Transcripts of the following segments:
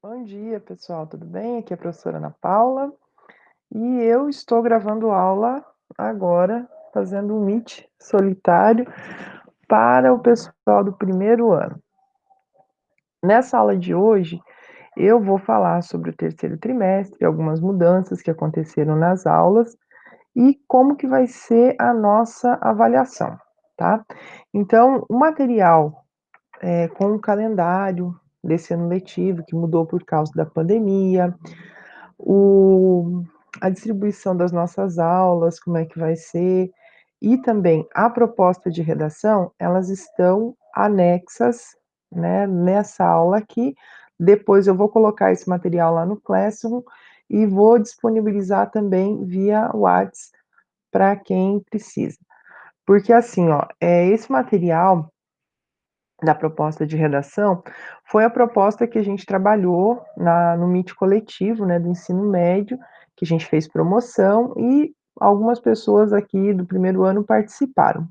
Bom dia, pessoal, tudo bem? Aqui é a professora Ana Paula e eu estou gravando aula agora, fazendo um Meet solitário para o pessoal do primeiro ano. Nessa aula de hoje, eu vou falar sobre o terceiro trimestre, algumas mudanças que aconteceram nas aulas e como que vai ser a nossa avaliação, tá? Então, o material com o calendário desse ano letivo, que mudou por causa da pandemia, o a distribuição das nossas aulas, como é que vai ser, e também a proposta de redação, elas estão anexas, né, nessa aula aqui. Depois eu vou colocar esse material lá no Classroom e vou disponibilizar também via Whats para quem precisa. Porque assim, ó, esse material da proposta de redação foi a proposta que a gente trabalhou no Meet coletivo, né, do ensino médio, que a gente fez promoção e algumas pessoas aqui do primeiro ano participaram.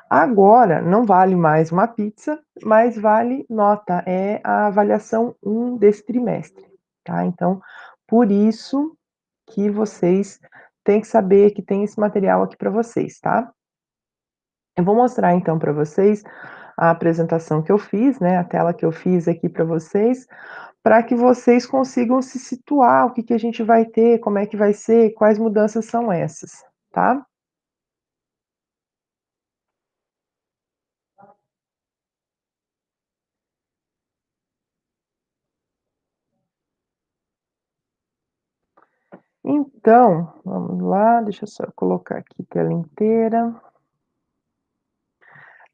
Agora não vale mais uma pizza, mas vale nota, é a avaliação 1 desse trimestre, tá? Então, por isso que vocês têm que saber que tem esse material aqui para vocês, tá? Eu vou mostrar então para vocês a apresentação que eu fiz, né, a tela que eu fiz aqui para que vocês consigam se situar, o que que a gente vai ter, como é que vai ser, quais mudanças são essas, tá? Então, vamos lá, deixa eu só colocar aqui tela inteira,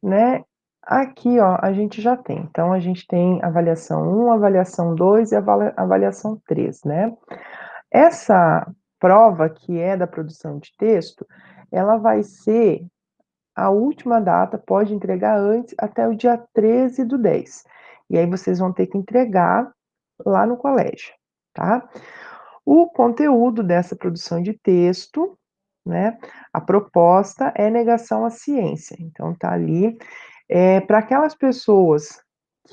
né. Aqui, ó, a gente já tem, então a gente tem avaliação 1, avaliação 2 e avaliação 3, né. Essa prova que é da produção de texto, ela vai ser a última data, pode entregar antes, até o dia 13/10. E aí vocês vão ter que entregar lá no colégio, tá? O conteúdo dessa produção de texto, né, a proposta é negação à ciência. Então tá ali, para aquelas pessoas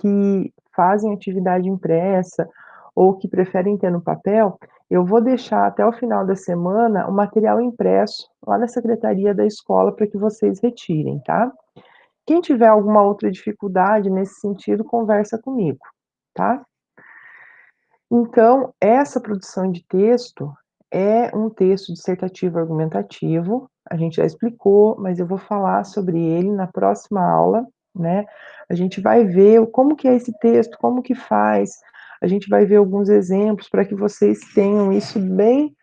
que fazem atividade impressa ou que preferem ter no papel, eu vou deixar até o final da semana o material impresso lá na secretaria da escola para que vocês retirem, tá? Quem tiver alguma outra dificuldade nesse sentido, conversa comigo, tá? Então, essa produção de texto é um texto dissertativo argumentativo, a gente já explicou, mas eu vou falar sobre ele na próxima aula, né. A gente vai ver como que é esse texto, como que faz, a gente vai ver alguns exemplos para que vocês tenham isso bem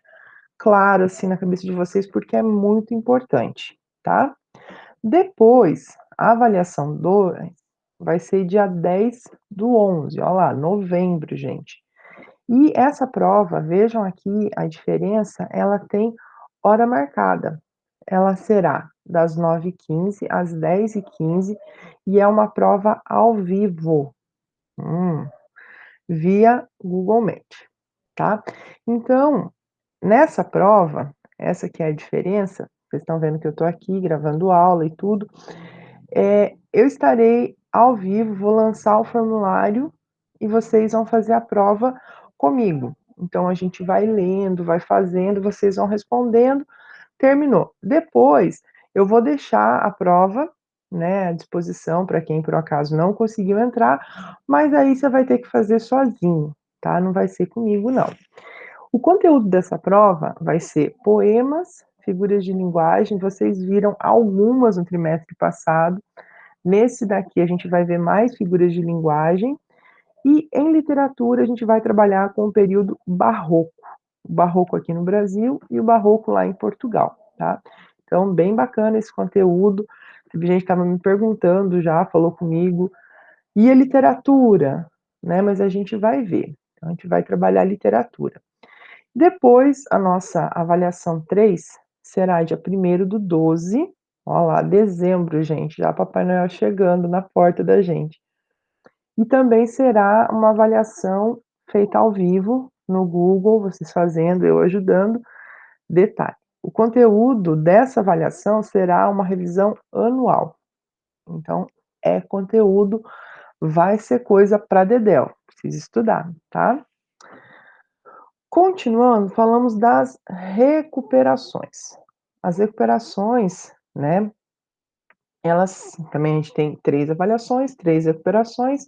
claro, assim, na cabeça de vocês, porque é muito importante, tá. Depois, a avaliação 2 vai ser dia 10/11, olha lá, novembro, gente. E essa prova, vejam aqui a diferença, ela tem hora marcada. Ela será das 9h15 às 10h15 e é uma prova ao vivo, hum, via Google Meet, tá? Então, nessa prova, essa que é a diferença, vocês estão vendo que eu estou aqui gravando aula e tudo, eu estarei ao vivo, vou lançar o formulário e vocês vão fazer a prova comigo. Então a gente vai lendo, vai fazendo, vocês vão respondendo, terminou. Depois eu vou deixar a prova, né, à disposição para quem por acaso não conseguiu entrar, mas aí você vai ter que fazer sozinho, tá? Não vai ser comigo não. O conteúdo dessa prova vai ser poemas, figuras de linguagem, vocês viram algumas no trimestre passado. Nesse daqui a gente vai ver mais figuras de linguagem e em literatura a gente vai trabalhar com o período barroco. O barroco aqui no Brasil e o barroco lá em Portugal, tá? Então, bem bacana esse conteúdo. Teve gente que estava me perguntando já, falou comigo. E a literatura, né? Mas a gente vai ver. Então, a gente vai trabalhar literatura. Depois, a nossa avaliação 3 será dia 1º/12. Olha lá, dezembro, gente, já Papai Noel chegando na porta da gente. E também será uma avaliação feita ao vivo no Google, vocês fazendo, eu ajudando. Detalhe: o conteúdo dessa avaliação será uma revisão anual. Então, é conteúdo, vai ser coisa para dedéu. fiz estudar, tá? Continuando, falamos das recuperações. As recuperações, né, elas também a gente tem 3 avaliações, 3 recuperações.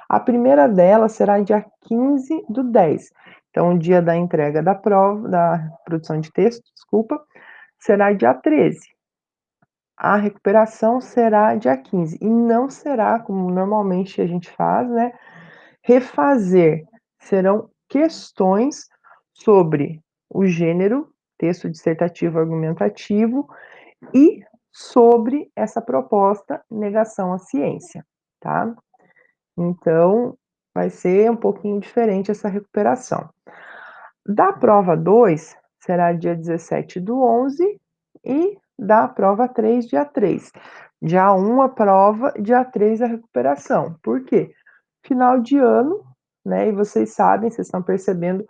A primeira delas será dia 15/10. Então o dia da entrega da prova da produção de texto, desculpa, será dia 13. A recuperação será dia 15 e não será como normalmente a gente faz, né, refazer. Serão questões sobre o gênero, texto dissertativo argumentativo e sobre essa proposta negação à ciência, tá? Então, vai ser um pouquinho diferente essa recuperação. Da prova 2 será dia 17/11 e da prova 3, dia 3. Dia 1 a prova, dia 3 a recuperação. Por quê? Final de ano, né, e vocês sabem, vocês estão percebendo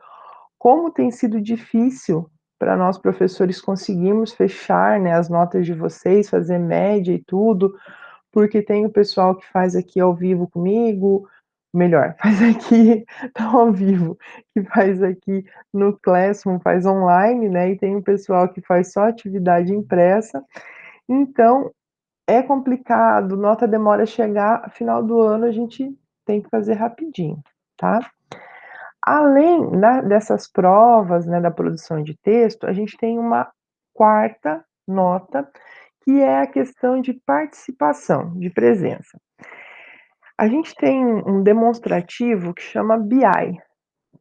como tem sido difícil para nós professores conseguirmos fechar, né, as notas de vocês, fazer média e tudo, porque tem o pessoal que faz aqui ao vivo comigo, melhor, faz aqui não ao vivo, que faz aqui no Classroom, faz online, né, e tem o pessoal que faz só atividade impressa. Então, é complicado, nota demora a chegar, final do ano a gente tem que fazer rapidinho, tá? Além dessas provas, né, da produção de texto, a gente tem uma quarta nota, que é a questão de participação, de presença. A gente tem um demonstrativo que chama BI,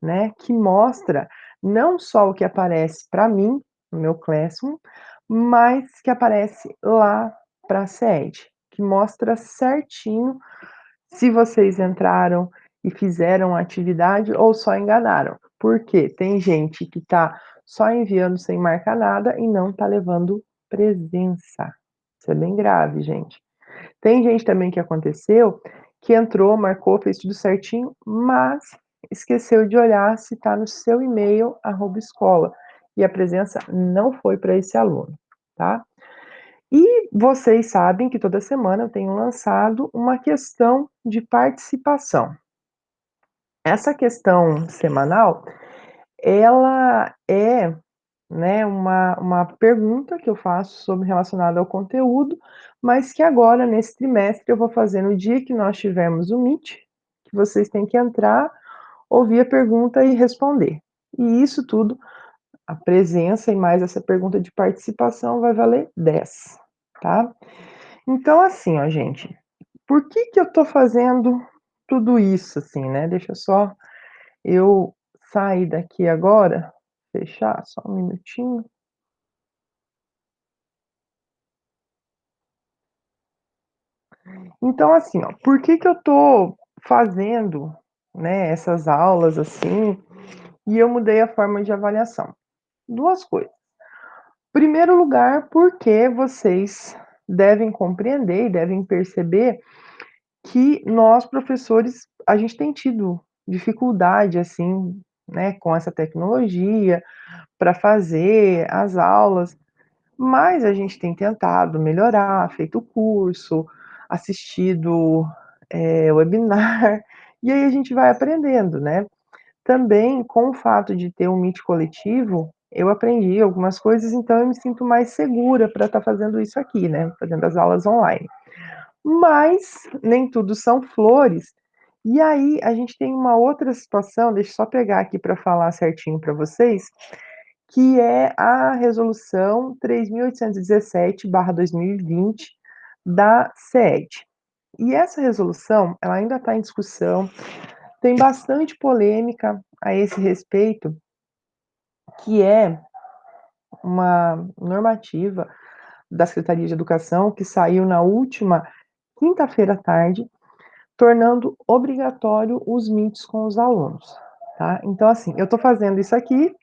né, que mostra não só o que aparece para mim, no meu Classroom, mas que aparece lá para a SED, que mostra certinho se vocês entraram e fizeram a atividade ou só enganaram. Porque tem gente que está só enviando sem marcar nada e não está levando presença. Isso é bem grave, gente. Tem gente também que aconteceu que entrou, marcou, fez tudo certinho, mas esqueceu de olhar se está no seu e-mail @escola e a presença não foi para esse aluno, tá? E vocês sabem que toda semana eu tenho lançado uma questão de participação. Essa questão semanal, ela é, né, uma pergunta que eu faço sobre relacionada ao conteúdo, mas que agora, nesse trimestre, eu vou fazer no dia que nós tivermos o Meet, que vocês têm que entrar, ouvir a pergunta e responder. E isso tudo, a presença e mais essa pergunta de participação vai valer 10, tá? Então, assim, ó, gente, por que que eu tô fazendo tudo isso, assim, né? Deixa só eu sair daqui agora, fechar, só um minutinho. Então, assim, ó, por que que eu tô fazendo, né, essas aulas assim, e eu mudei a forma de avaliação? Duas coisas. Primeiro lugar, porque vocês devem compreender e devem perceber que nós, professores, a gente tem tido dificuldade, assim, né, com essa tecnologia para fazer as aulas, mas a gente tem tentado melhorar, feito curso, assistido, webinar, e aí a gente vai aprendendo, né. Também, com o fato de ter um Meet coletivo, eu aprendi algumas coisas, então eu me sinto mais segura para estar fazendo isso aqui, né, fazendo as aulas online. Mas nem tudo são flores, e aí a gente tem uma outra situação, deixa eu só pegar aqui para falar certinho para vocês, que é a resolução 3817/2020 da SED. E essa resolução, ela ainda está em discussão, tem bastante polêmica a esse respeito, que é uma normativa da Secretaria de Educação que saiu na última quinta-feira à tarde, tornando obrigatório os meets com os alunos, tá? Então, assim, eu estou fazendo isso aqui,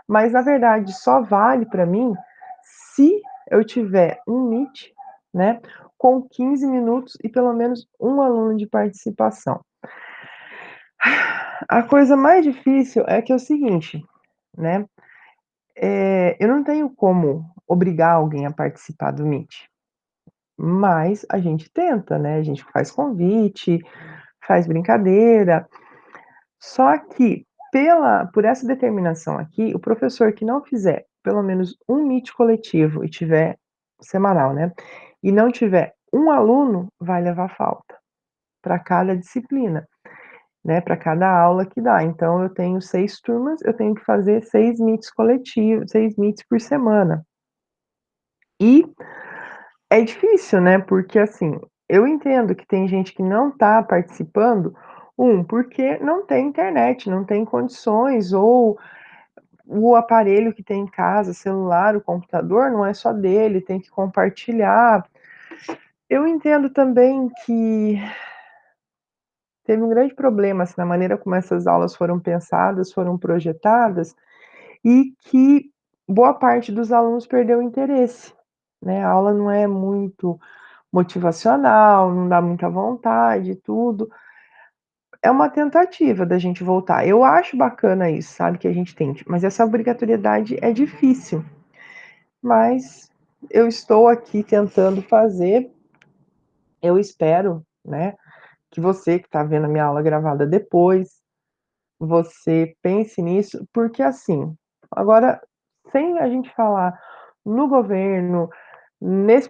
mas na verdade só vale para mim se eu tiver um meet, né, com 15 minutos e pelo menos um aluno de participação. A coisa mais difícil é que é o seguinte, né, eu não tenho como obrigar alguém a participar do Meet, mas a gente tenta, né, a gente faz convite, faz brincadeira. Só que por essa determinação aqui, o professor que não fizer pelo menos um meet coletivo e tiver semanal, né, e não tiver um aluno, vai levar falta para cada disciplina, né, para cada aula que dá. Então eu tenho 6 turmas, eu tenho que fazer 6 meets coletivos, 6 meets por semana. E é difícil, né, porque, assim, eu entendo que tem gente que não está participando, porque não tem internet, não tem condições, ou o aparelho que tem em casa, celular, o computador, não é só dele, tem que compartilhar. Eu entendo também que teve um grande problema, assim, na maneira como essas aulas foram pensadas, foram projetadas, e que boa parte dos alunos perdeu o interesse, né, a aula não é muito motivacional, não dá muita vontade e tudo. É uma tentativa da gente voltar. Eu acho bacana isso, sabe, que a gente tente, mas essa obrigatoriedade é difícil. Mas eu estou aqui tentando fazer, eu espero, né, que você que está vendo a minha aula gravada depois, você pense nisso, porque assim, agora sem a gente falar no governo, nesse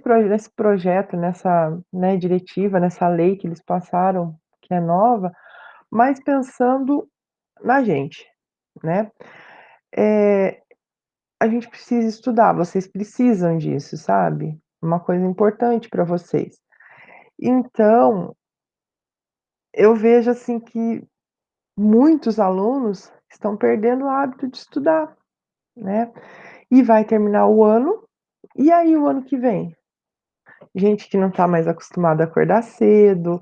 projeto, nessa, né, diretiva, nessa lei que eles passaram, que é nova, mas pensando na gente, né. Eh, a gente precisa estudar, vocês precisam disso, sabe. Uma coisa importante para vocês. Então, eu vejo, assim, que muitos alunos estão perdendo o hábito de estudar, né. E vai terminar o ano, e aí o ano que vem? Gente que não está mais acostumada a acordar cedo,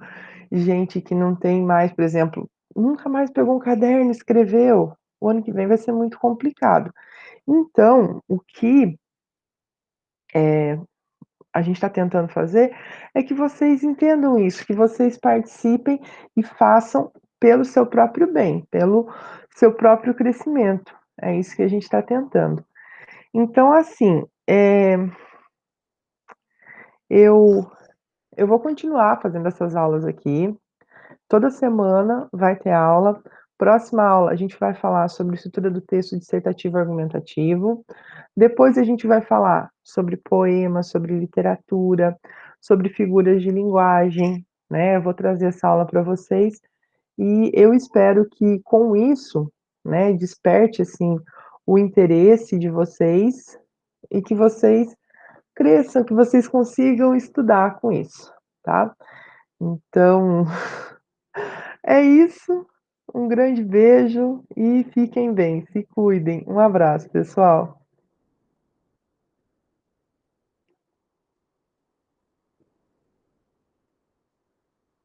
gente que não tem mais, por exemplo, nunca mais pegou um caderno e escreveu, o ano que vem vai ser muito complicado. Então, o que, eh, a gente está tentando fazer é que vocês entendam isso, que vocês participem e façam pelo seu próprio bem, pelo seu próprio crescimento. É isso que a gente está tentando. Então, assim, eu eu vou continuar fazendo essas aulas aqui. Toda semana vai ter aula. Próxima aula a gente vai falar sobre estrutura do texto dissertativo argumentativo. Depois a gente vai falar sobre poema, sobre literatura, sobre figuras de linguagem, né. Eu vou trazer essa aula para vocês e eu espero que com isso, né, desperte, assim, o interesse de vocês e que vocês cresçam, que vocês consigam estudar com isso, tá. Então é isso, um grande beijo e fiquem bem, se cuidem. Um abraço, pessoal.